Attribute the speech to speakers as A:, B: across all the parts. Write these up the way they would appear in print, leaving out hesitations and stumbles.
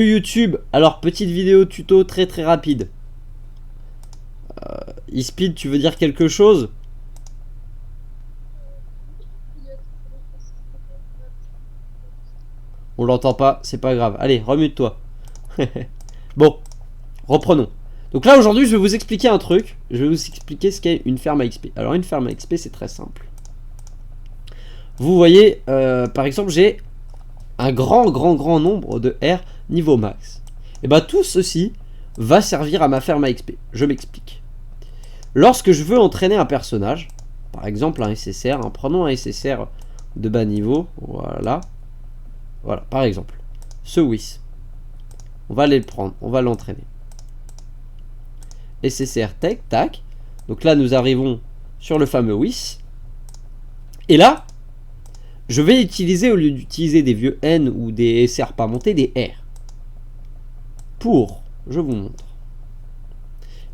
A: YouTube, alors petite vidéo tuto très très rapide. eSpeed, tu veux dire quelque chose? On l'entend pas, c'est pas grave. Allez, remute-toi. Bon, reprenons. Donc là aujourd'hui je vais vous expliquer un truc. Je vais vous expliquer ce qu'est une ferme à XP. Alors une ferme à XP c'est très simple. Vous voyez, par exemple j'ai un grand nombre de R niveau max. Et bah tout ceci va servir à ma ferme à XP. Je m'explique. Lorsque je veux entraîner un personnage, par exemple un SSR, prenons un SSR de bas niveau, voilà. Voilà, par exemple, ce Whis. On va aller le prendre, on va l'entraîner. SSR tech, tac. Donc là, nous arrivons sur le fameux Whis. Et là, je vais utiliser, au lieu d'utiliser des vieux N ou des SR pas montés, des R. Pour, je vous montre.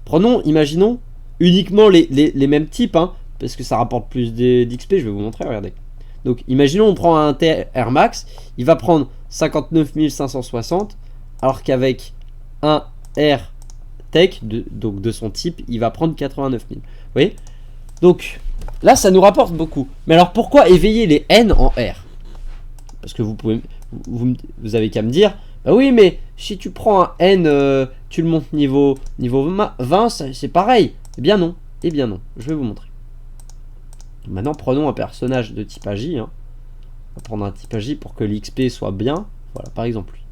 A: Prenons, imaginons, uniquement les mêmes types, parce que ça rapporte plus d'XP, je vais vous montrer, regardez. Donc, imaginons, on prend un TR Max, il va prendre 59 560, alors qu'avec un R Tech, donc de son type, il va prendre 89 000. Vous voyez? Donc, là, ça nous rapporte beaucoup. Mais alors, pourquoi éveiller les N en R? Parce que vous avez qu'à me dire, bah oui, mais si tu prends un N, tu le montes niveau 20, c'est pareil. Eh bien non, eh bien non, je vais vous montrer. Maintenant, prenons un personnage de type AJ. On va prendre un type AJ pour que l'XP soit bien. Voilà, par exemple lui.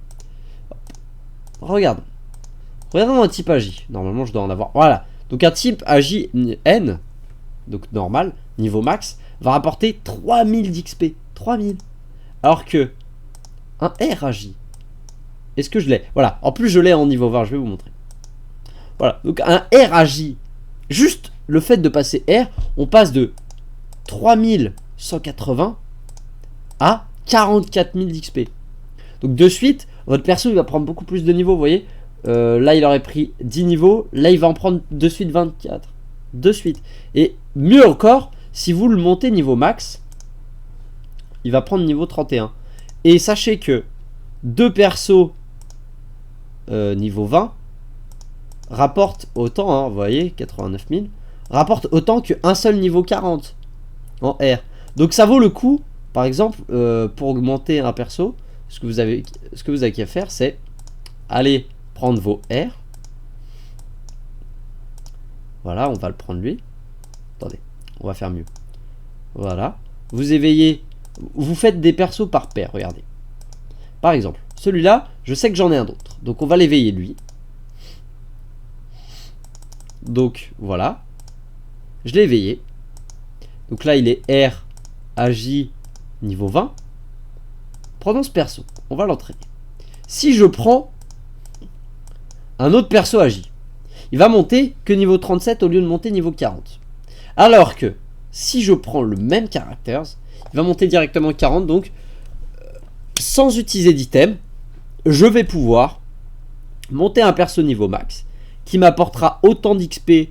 A: Regarde. Regardons un type AJ. Normalement, je dois en avoir. Voilà. Donc, un type AJ N, donc normal, niveau max, va rapporter 3000 d'XP. 3000. Alors que un R AJ, est-ce que je l'ai? Voilà. En plus, je l'ai en niveau 20. Je vais vous montrer. Voilà. Donc, un R AJ, juste le fait de passer R, on passe de 3180 à 44 000 d'XP. Donc de suite, votre perso il va prendre beaucoup plus de niveaux, vous voyez. Là il aurait pris 10 niveaux, là il va en prendre de suite 24. De suite. Et mieux encore, si vous le montez niveau max, il va prendre niveau 31. Et sachez que deux persos niveau 20 rapportent autant, vous voyez, 89 000, rapportent autant qu'un seul niveau 40 en R. Donc ça vaut le coup, par exemple, pour augmenter un perso, ce que vous avez qu'à faire, c'est aller prendre vos R. Voilà, on va le prendre lui. Attendez, on va faire mieux. Voilà. Vous éveillez, vous faites des persos par paire, regardez. Par exemple, celui-là, je sais que j'en ai un autre. Donc on va l'éveiller lui. Donc voilà. Je l'ai éveillé. Donc là, il est R, AJ, niveau 20. Prenons ce perso. On va l'entraîner. Si je prends un autre perso AJ, il va monter que niveau 37 au lieu de monter niveau 40. Alors que si je prends le même caractère, il va monter directement 40. Donc, sans utiliser d'item, je vais pouvoir monter un perso niveau max qui m'apportera autant d'XP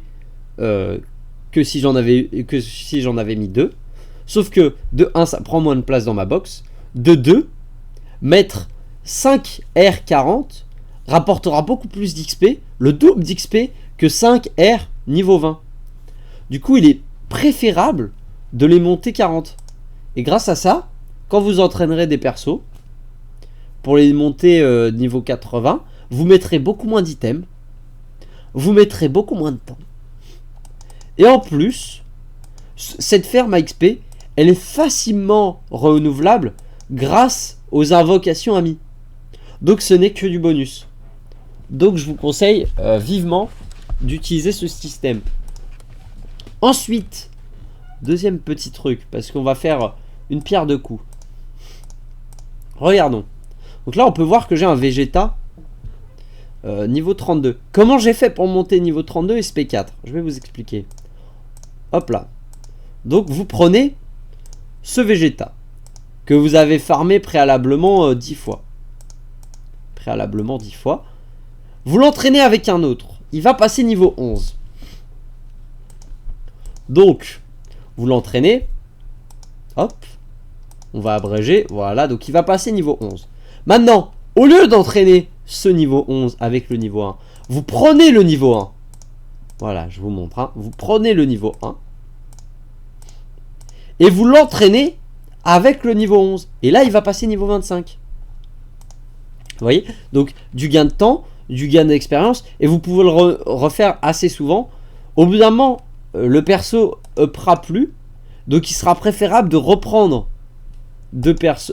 A: que si j'en avais mis 2. Sauf que de 1 ça prend moins de place dans ma box. De 2, mettre 5 R40 rapportera beaucoup plus d'XP, le double d'XP que 5 R niveau 20. Du coup il est préférable de les monter 40. Et grâce à ça, quand vous entraînerez des persos, pour les monter niveau 80, vous mettrez beaucoup moins d'items, vous mettrez beaucoup moins de temps. Et en plus, cette ferme à XP, elle est facilement renouvelable grâce aux invocations amies. Donc ce n'est que du bonus. Donc je vous conseille vivement d'utiliser ce système. Ensuite, deuxième petit truc, parce qu'on va faire une pierre deux coups. Regardons. Donc là on peut voir que j'ai un Vegeta niveau 32. Comment j'ai fait pour monter niveau 32 SP4? Je vais vous expliquer. Hop là. Donc vous prenez ce Vegeta que vous avez farmé préalablement 10 fois. Préalablement 10 fois. Vous l'entraînez avec un autre. Il va passer niveau 11. Donc, vous l'entraînez. Hop. On va abréger. Voilà. Donc, il va passer niveau 11. Maintenant, au lieu d'entraîner ce niveau 11 avec le niveau 1. Vous prenez le niveau 1. Voilà, je vous montre. Hein. Vous prenez le niveau 1. Et vous l'entraînez avec le niveau 11. Et là, il va passer niveau 25. Vous voyez? Donc, du gain de temps, du gain d'expérience. Et vous pouvez le refaire assez souvent. Au bout d'un moment, le perso uppera plus. Donc, il sera préférable de reprendre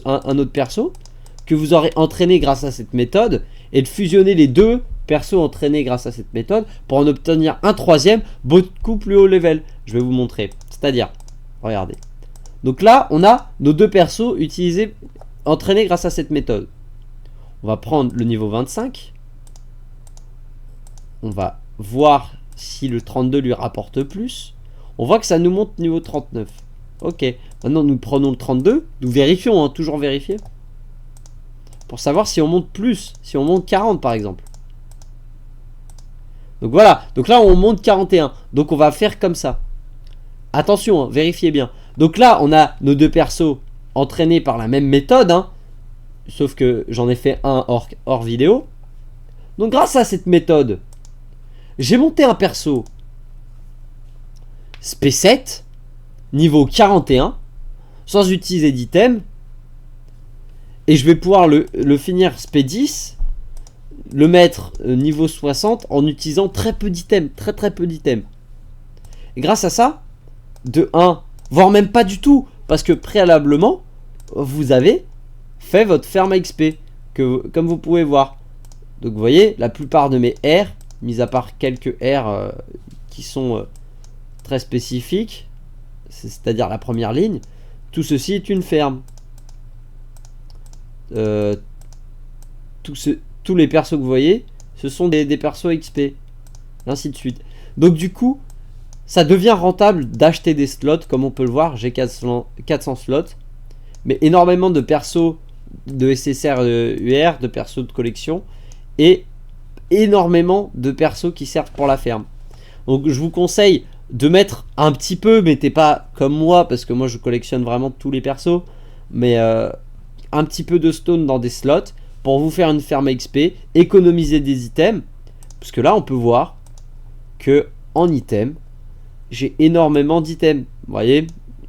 A: un autre perso que vous aurez entraîné grâce à cette méthode et de fusionner les deux persos entraînés grâce à cette méthode pour en obtenir un troisième beaucoup plus haut level. Je vais vous montrer. C'est-à-dire, regardez. Donc là, on a nos deux persos utilisés, entraînés grâce à cette méthode. On va prendre le niveau 25. On va voir si le 32 lui rapporte plus. On voit que ça nous monte niveau 39. Ok. Maintenant, nous prenons le 32. Nous vérifions, hein, toujours vérifier. Pour savoir si on monte plus. Si on monte 40 par exemple. Donc voilà. Donc là, on monte 41. Donc on va faire comme ça. Attention, hein, vérifiez bien. Donc là, on a nos deux persos entraînés par la même méthode. Hein, sauf que j'en ai fait un hors vidéo. Donc grâce à cette méthode, j'ai monté un perso SP7, niveau 41, sans utiliser d'item. Et je vais pouvoir le finir SP10, le mettre niveau 60 en utilisant très peu d'items. Très peu d'items. Et grâce à ça, de 1, voire même pas du tout, parce que préalablement, vous avez fait votre ferme à XP, comme vous pouvez voir. Donc vous voyez, la plupart de mes R, mis à part quelques R qui sont très spécifiques, c'est-à-dire la première ligne, tout ceci est une ferme. Tous les persos que vous voyez, ce sont des persos XP, et ainsi de suite. Donc du coup, ça devient rentable d'acheter des slots, comme on peut le voir, j'ai 400 slots, mais énormément de persos de SSR UR, de persos de collection, et énormément de persos qui servent pour la ferme. Donc je vous conseille de mettre un petit peu, mettez pas comme moi, parce que moi je collectionne vraiment tous les persos, mais un petit peu de stone dans des slots, pour vous faire une ferme XP, économiser des items, parce que là on peut voir que en items, j'ai énormément d'items, vous voyez,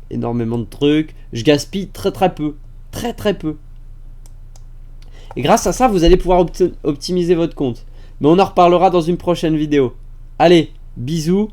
A: énormément de trucs, je gaspille très peu, très peu. Et grâce à ça, vous allez pouvoir optimiser votre compte. Mais on en reparlera dans une prochaine vidéo. Allez, bisous.